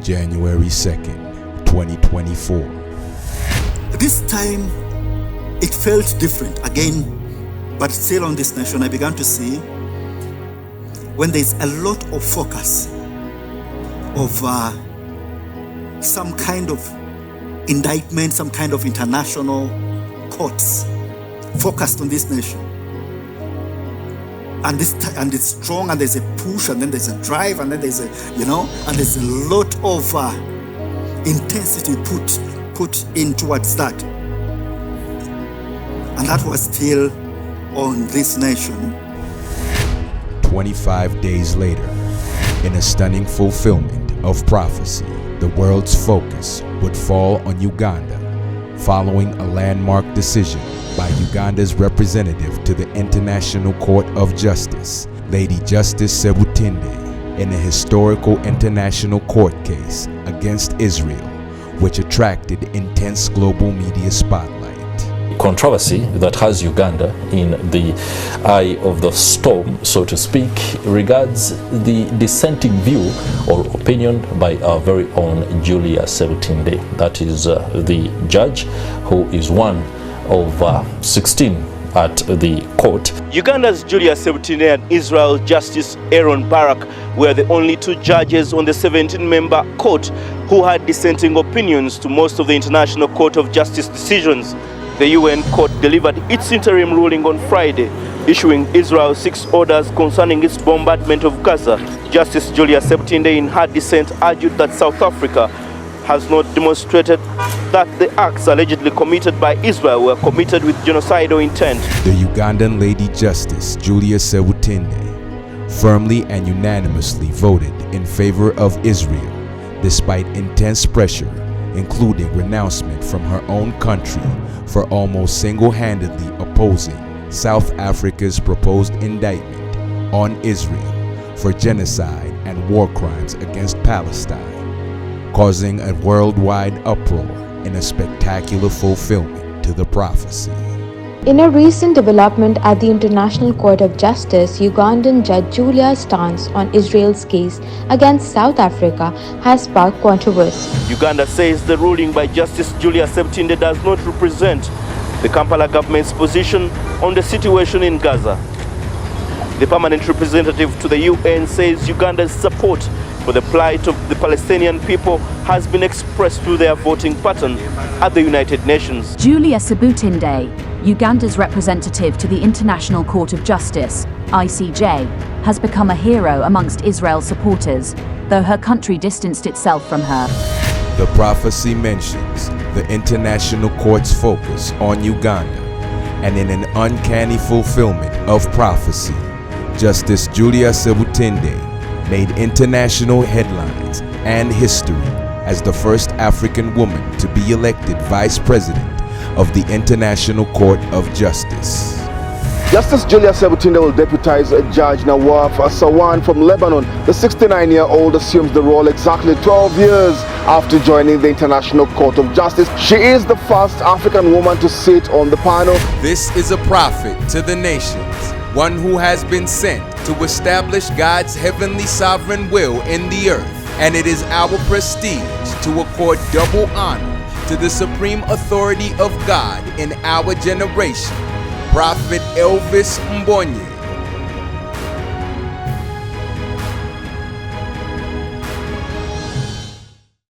January 2nd, 2024. This time, it felt different again, but still on this nation, I began to see when there's a lot of focus of some kind of indictment, some kind of international courts focused on this nation. And it's strong, and there's a push, and then there's a drive, and then there's a, and there's a lot of intensity put in towards that. And that was still on this nation. 25 days later, in a stunning fulfillment of prophecy, the world's focus would fall on Uganda, following a landmark decision by Uganda's representative to the International Court of Justice, Lady Justice Sebutinde, in a historical international court case against Israel, which attracted intense global media spotlight. Controversy that has Uganda in the eye of the storm, so to speak, regards the dissenting view or opinion by our very own Julia Sebutinde. That is the judge who is one of 16 at the court. Uganda's Julia Sebutinde and Israel's Justice Aaron Barak were the only two judges on the 17-member court who had dissenting opinions to most of the International Court of Justice decisions. The UN court delivered its interim ruling on Friday, issuing Israel 6 orders concerning its bombardment of Gaza. Justice Julia Sebutinde, in her dissent, argued that South Africa has not demonstrated that the acts allegedly committed by Israel were committed with genocidal intent. The Ugandan Lady Justice Julia Sebutinde firmly and unanimously voted in favor of Israel, despite intense pressure, including renouncement from her own country, for almost single-handedly opposing South Africa's proposed indictment on Israel for genocide and war crimes against Palestine, causing a worldwide uproar in a spectacular fulfillment to the prophecy. In a recent development at the International Court of Justice, Ugandan Judge Julia's stance on Israel's case against South Africa has sparked controversy. Uganda says the ruling by Justice Julia Sebutinde does not represent the Kampala government's position on the situation in Gaza. The permanent representative to the UN says Uganda's support for the plight of the Palestinian people has been expressed through their voting pattern at the United Nations. Julia Sebutinde, Uganda's representative to the International Court of Justice, ICJ, has become a hero amongst Israel's supporters, though her country distanced itself from her. The prophecy mentions the International Court's focus on Uganda, and in an uncanny fulfillment of prophecy, Justice Julia Sebutinde made international headlines and history as the first African woman to be elected Vice President of the International Court of Justice. Justice Julia Sebutinde will deputize Judge Nawaf Sawan from Lebanon. The 69-year-old assumes the role exactly 12 years after joining the International Court of Justice. She is the first African woman to sit on the panel. This is a prophet to the nations, one who has been sent to establish God's heavenly sovereign will in the earth. And it is our prestige to accord double honor to the supreme authority of God in our generation, Prophet Elvis Mbonye.